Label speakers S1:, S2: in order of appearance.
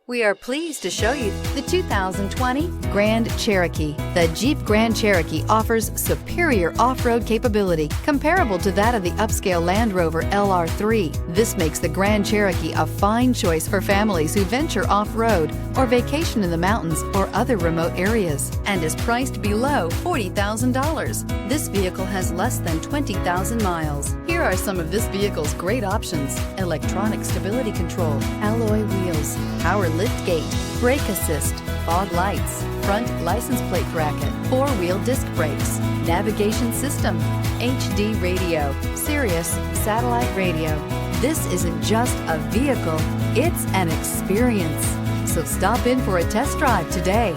S1: We are pleased to show you the 2020 Grand Cherokee. The Jeep Grand Cherokee offers superior off-road capability comparable to that of the upscale Land Rover LR3. This makes the Grand Cherokee a fine choice for families who venture off-road or vacation in the mountains or other remote areas, and is priced below $40,000. This vehicle has less than 20,000 miles. Here are some of this vehicle's great options: electronic stability control, alloy wheels, power lift gate, brake assist, fog lights, front license plate bracket, four-wheel disc brakes, navigation system, HD radio, Sirius satellite radio. This isn't just a vehicle, it's an experience. So stop in for a test drive today.